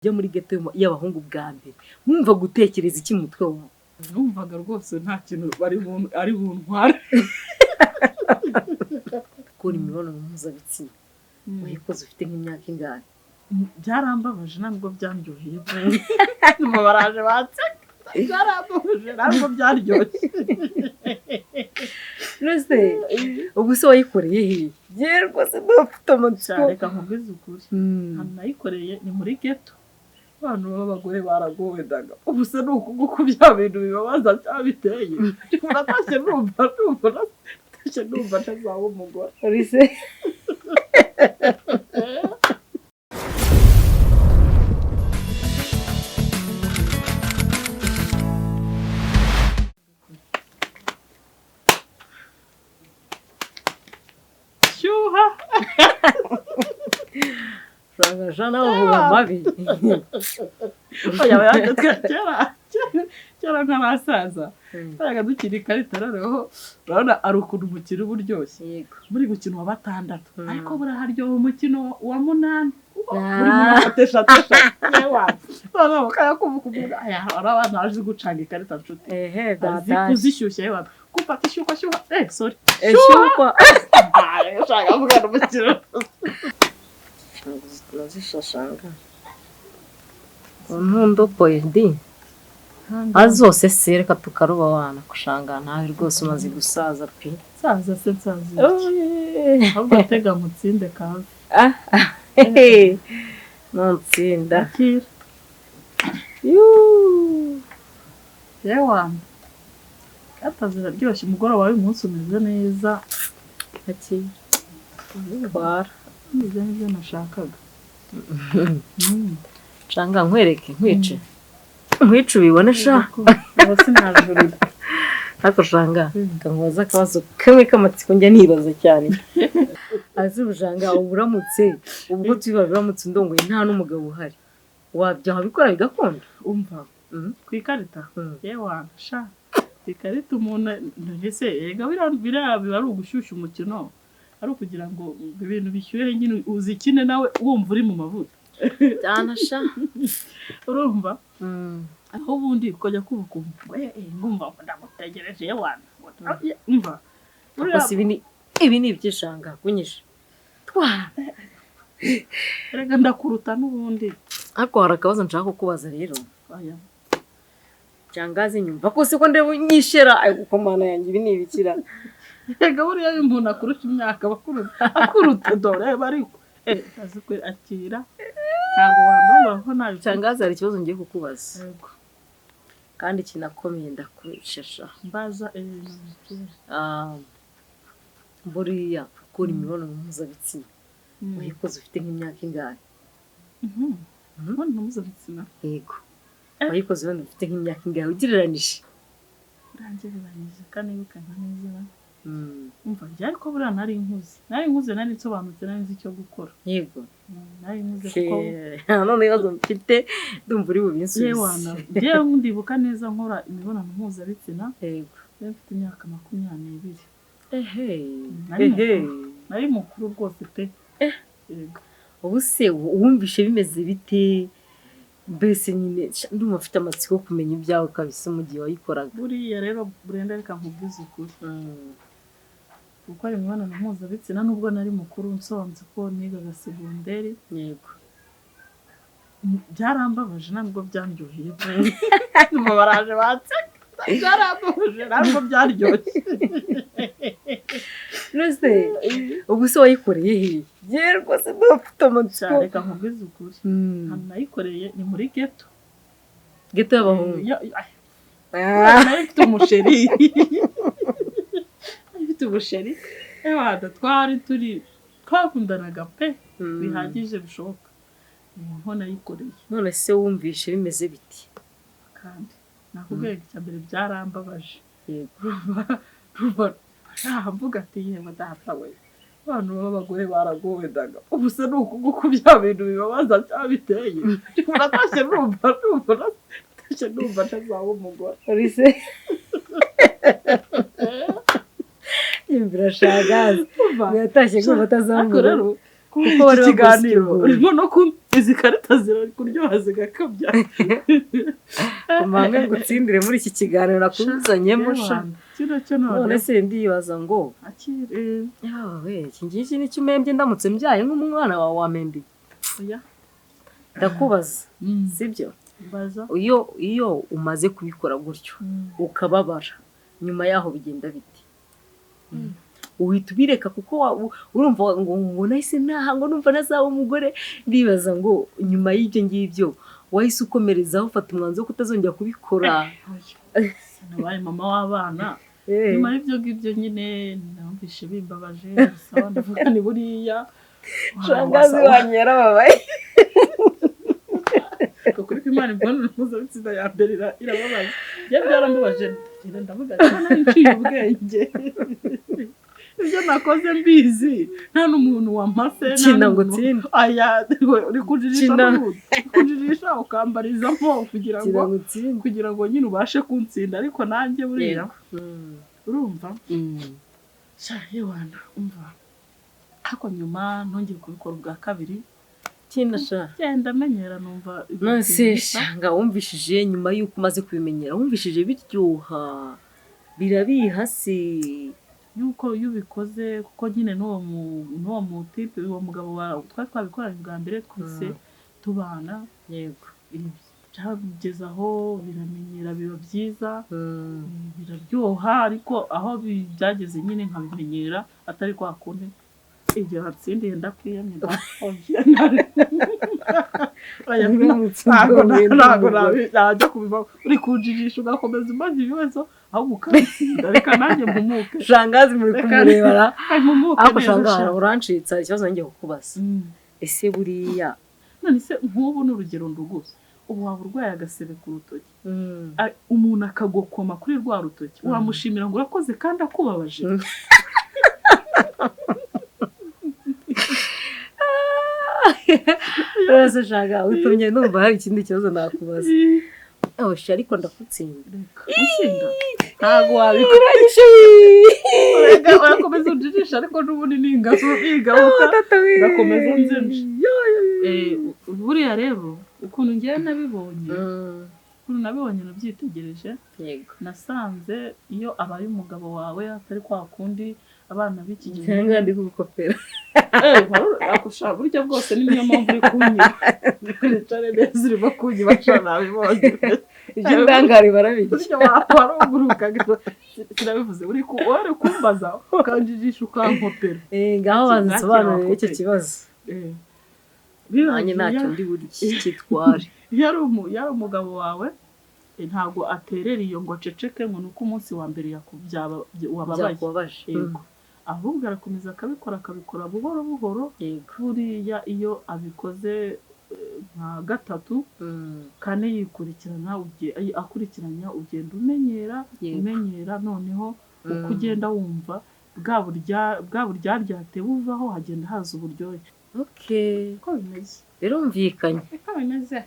Jya muri ghetto y'abahungu bwa mbere mwumva gutekereza iki mu mutwe wawe? Numvaga rwose nta kintu ari buntware. Kuri imibonano mpuzabitsina wayikoze ufite nk'imyaka ingahe? Byarambabaje ntabwo byandyoheye. Numva baraje batseka. Byarambabaje ntabwo byaryoshye. Nose ubu se wayikoreye he? Je rwose ndafite amatsiko. Reka nkubwize ukuri. Hano nayikoreye ni muri ghetto. Abantu b'abagore baragowe daga. Ubu se nuko bya bintu bibabaza cyabiteye. Uratashye numva ntazaba umugore. Rise Shuha. Jana uvuga mabi. Oya kera nk'abasaza. Bayaga dukiri ikarita rero urabona ari ukuntu umukino uba uryoshye. Yego. Muri gukina wa batandatu. Ariko buraharyoha umukino wa munani. Muri muratesha. Yewa. Bana bakaya kuvuga aya arabana aje gucanga ikarita nshuti. Kuzishyushya yewa. Kupata ishyuka. Sorry. Eshyuka. Ushaka kuvuga umukino. Nazishashanga. Ntundo poedi. Azose sereka tukaruba wana kushanga nawe rwose umaze gusaza pe. Saza se nsazi. Ahubwo tega mutsinde kawe. Nutsinda. Akira. Yewa. Atazira ryoshye umugoroba w'umunsi umeze neza. Ati. Kwara. Nibyo nashakaga. Shanga nkwereke nkwice. Nkwice ubibone sha. Bose najurira. Hako shanga kangoza kabazo kamwe kamatsiko njya nibaza cyane. Azi urujanga uburamutse ubwo tubiba biramutse ndongoye nta n'umugabo uhari. Wabyo habikora bigakunda. Umva. Kwikarita. Yewa sha. Ikarita umuntu ntese ega biba ari ugushyushya umukino. Ari kugira ngo ibintu bishyuhe nyine uzikine nawe wumva uri mu mavuta. Cyana sha. Urumva? Aho bundi kujya kubukumva. Ngumva ndamutegereje yewana. Umva. Bose ibi ni ibyishanga kunyisha. Twa. Rega ndakuruta n'ubundi. Ariko harakabaza nshaka kukubaza rero. Aya. Jangazi nyumva ko se ko ndebo nyishera ay gukomana yanjye ibi ni ibikira. Ega buriya umuntu akurusha imyaka akuruta dore bari azikwe akira ntabwo wandumva ko nayo Jangazi hari ikibazo ngiye kukubaza. Yego. Kandi kinakomeye ndakushesha. Mbaza buriya gukora imibonano mpuzabitsina wayikoze ufite nk'imyaka ingahe? Imibonano mpuzabitsina? Yego. Wayikoze wenda ufite nk'imyaka ingahe ugereranije? Urangereranyije kandi bikanga neza. Umva byari ko buriya nari nkuze nari nsobanutse nari nzi icyo gukora. Yego. Nari nkuze kuko none ibibazo mfite ndumva uri bubinsubize. Yewana byewe ndibuka neza nkora imibonano mpuzabitsina. Yego. Mfite imyaka 20. Nari mukuru rwose pe. Yego. Ubu se wumvishe bimeze bite? Mbese nyine ndumva mfite amatsiko kumenya ibyawe kabisa mu gihe wayikoraga. Buriya rero Brenda reka nkubwize ukuri. Gukora imibonano mpuzabitsina nubwo nari mukuru nsonze ko nigaga segonderi. Yego. Byarambabaje ntabwo byandyoheye. Numva baraje batseka. Byarambabaje ntabwo byaryoshye. Nose ubu se wayikoreye he? Je rwose ndafite amatsiko. Reka nkubwize ukuri. Hano nayikoreye ni muri ghetto. Ghetto y'abahungu. Nayifite umusheri. Nayifite umusheri. Ewa twari twakundanaga pe. Bihagije bishoboka. Niho nayikoreye. None se wumvishe bimeze biti? Kandi nakubwiye cyambere byarambabaje. Yego. Mvuga ati yewe data we. Abantu b'abagore baragowe daga. Ubu se nuko bya bintu bibabaza cyabiteye. Uratashye numva ntazaba umugore. Rise. Birashagaza. Yatashye ko batazamura. Kuko bari kiganiro urimo no izi karita zirari kuryoha zigakabya. Umame ngutsindire muri iki kiganiro nakuzanyemo sha. Kino cyo none None se ndibaza ngo akire yawe iki ngiki ni cyumembye ndamutse mbyaye nk'umwana wawe wamembi. oya Ndakubaza sibyo? baza Iyo umaze kubikora gutyo ukababara nyuma yaho bigenda biti. Uhita ubireka kuko urumva ngo nahise naha ngo numva nazaba umugore. Ndibaza ngo nyuma y'ibyo ngibyo wahise ukomerezaho ufata umwanzuro wo kutazongera kubikora. nabaye mama w'abana. Nyuma y'ibyo ngibyo nyine namvishe bimbabaje sawa ndavuga ni buriya Shangazi wanyu yarababaye. kuri Imana mbona mpuzabitsina ya mbere irababaza. Byarambabaje ndavuga cyane nciye ubwenge. Ibyo nakoze mbizi nta n'umuntu wampase Kina ngo tsinde. aya uri kujirisha ukambarizamo kugira ngo nyine ubashe kuntsinda ariko nanjye buriya urumva yewana umva ariko nyuma ntongeye kubikora ubwa kabiri. Kinasha Genda menyera numva nose shanga wumvishije nyuma y'uko umaze kubimenyera wumvishije biryoha birabihase yuko yubikoze kuko nyine n'uwo mutipe uwo mugabo wa twabikoranye bwa mbere twese tubana. Yego byageze aho biramenyera biba byiza biraryoha ariko aho byageze nyine nkabimenyera atari kwa kundi ibyo hatsindiye ndakwiyamye najya kubivaho uri kujijisha ugakomeza umaze ibibazo aho gukatsinda reka nanjye mpumuke. Shangazi muri kumurebara ako shangara urancitsa ikibazo ngiye kukubaza. Ese buriya none se nk'ubu n'urugero ndugusa ubu waba urwaye agasebe ku rutoki umuntu akagokoma kuri rwa rutoki wamushimira ngo urakoze kandi akubabaje. Rose shaga utumye numva hari ikindi kibazo nakubaza. Oshi ariko ndakutsinda. Ntago wabikora. Urakomeza ujijisha ariko n'ubundi ningaruka ndakomeza nzenje. Buriya rero ukuntu ngiye nabibonye nabyitegereje. Yego nasanze iyo abaye umugabo wawe atari kwa kundi abana b'iki gihe cyangwa ndi kugukopera. Akushaka buryo bwose niyo mpamvu uri kunyiba cyane neza urimo kunyiba cyane abibonye ibyo ndangari barabizi buryo waruguruka sinabivuze uri kumbaza ukanjijisha ukankopera ngaho bansobanurira icyo kibazo nanjye ntacyo ndi buri kitware. Yari umugabo wawe ntabwo aterera iyo ngo aceceke ngo nuko umunsi wa mbere wababaje. Yego ahubwo arakomeza akabikora buhoro buhoro. Buriya iyo abikoze nka gatatu kane akurikiranya ugenda umenyera noneho uko ugenda wumva bwa buryaryate buvaho hagenda haza uburyohe. Ko bimeze birumvikanye ko bimeze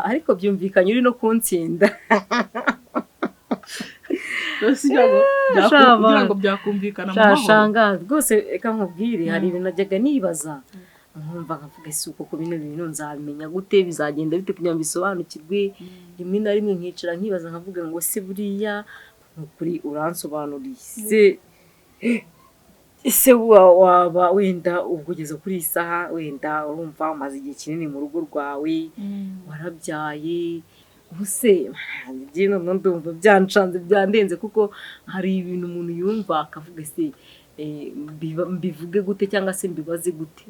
ariko byumvikanye uri no kuntsinda. kugira ngo byakumvikana mu mahoro. Shanga rwose reka nkubwire hari ibintu najyaga nibaza nkumva nkavuga ese uko ku bino bintu nzabimenya gute bizagenda bite kugira ngo bisobanukirwe. Rimwe na rimwe nkicara nkibaza nkavuga ngo se buriya nk'ukuri uransobanuriye ese waba wenda ubugeze kuri iyi saha wenda urumva umaze igihe kinini mu rugo rwawe warabyaye ubuse njye ndumva byancanze byandenze kuko hari ibintu umuntu yumva akavuga ese mbivuge gute cyangwa se mbibaze gute.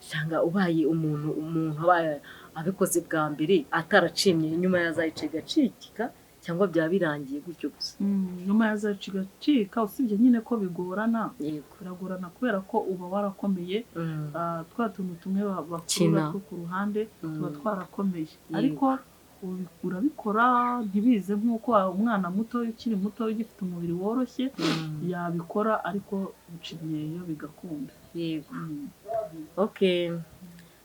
Cyangwa ubaye umuntu abaye abikoze bwa mbere ataracimye nyuma yazayica igacika cyangwa byaba birangiye gutyo gusa. Nyuma yazayica igacika usibye nyine ko bigorana. Biragorana kubera ko uba warakomeye twa tuntu tumwe bakura ku ruhande tuba twarakomeye ariko urabikora ntibize nk'uko umwana muto ukiri muto ugifite umubiri woroshye yabikora ariko uciyeyo bigakunda. Yego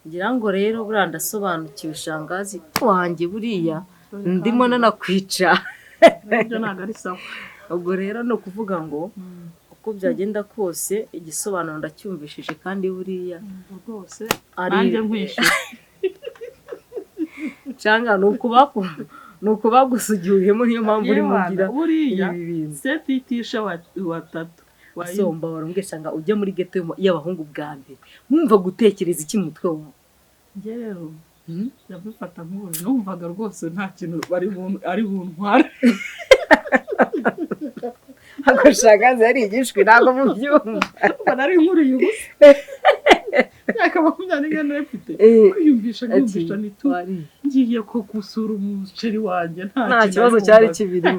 ngira ngo rero buriya ndasobanukiwe shangazi wanjye buriya ndimo nanakwica. Ibyo ntabwo ari sawa. Ubwo rero ni ukuvuga ngo uko byagenda kose igisobanuro ndacyumvishije kandi buriya rwose nanjye nkwishyura cyangwa nuko bagusugiuyemo niyo mpamvu uri mugira buriya setitisha watatu wasomba warambwe cyangwa ujya muri ghetto y'abahungu bwa mbere mwumva gutekereza iki mutwe wawe nge rero yabifata nk'ubu numvaga rwose nta kintu ari buntware akoshagaze yari igishwi ntabwo mu byumva nari nkuru y'ubusa yakaba kunyana n'epite kwiyumvisha ngiye ko gusura umuceri wanjye nta kibazo cyari kibiri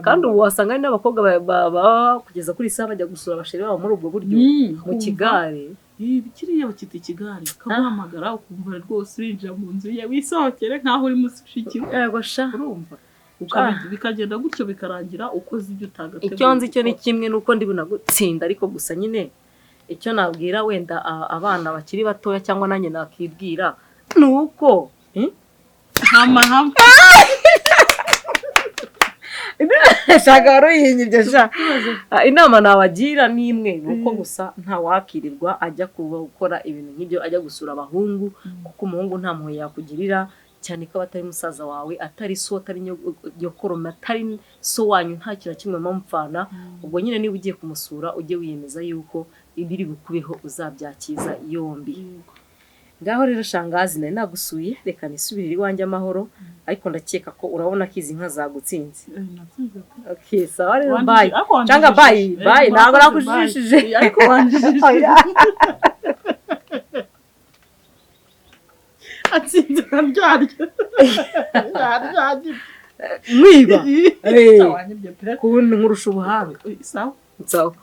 kandi ubu wasanga ari n'abakobwa baba kugeza kuri saa bajya gusura abasheri babo muri ubwo buryo mu kigare kiriya bakita ikigare kaguhamagara ukumva rwose urinjira mu nzu ye wisohokere nkaho uri mushikiwe yego sha urumva bikagenda gutyo bikarangira ukoze ibyo utagateguye icyo nzi cyo ni kimwe nuko ndi bunagutsinda ariko gusa nyine icyo nabwira wenda abana bakiri batoya cyangwa nanjye nakibwira nuko hamahama shaka ruyinyibye sha inama nabagira nimwe nuko gusa nta wakirirwa ajya gukora ibintu nk'ibyo ajya gusura abahungu kuko umuhungu nta mpuhwe yakugirira cyane ko atari musaza wawe atari so atari nyokoroma atari so wanyu nta kintu kimwe mpamfana ubwo nyine niba ugiye kumusura ujye wiyemeza yuko ibiri bukubeho uzabyakiza yombi ngaho rero shangazi nari nagusuye reka nisubirire iwanjye amahoro ariko ndakeka ko urabona ko izi nka zagutsinze okay sawa rero bye cyangwa bye ntabwo nakujishije ariko wanjishije atsinze kandyaryo mwiba kuntu nkurusha ubuhanga sawa sawa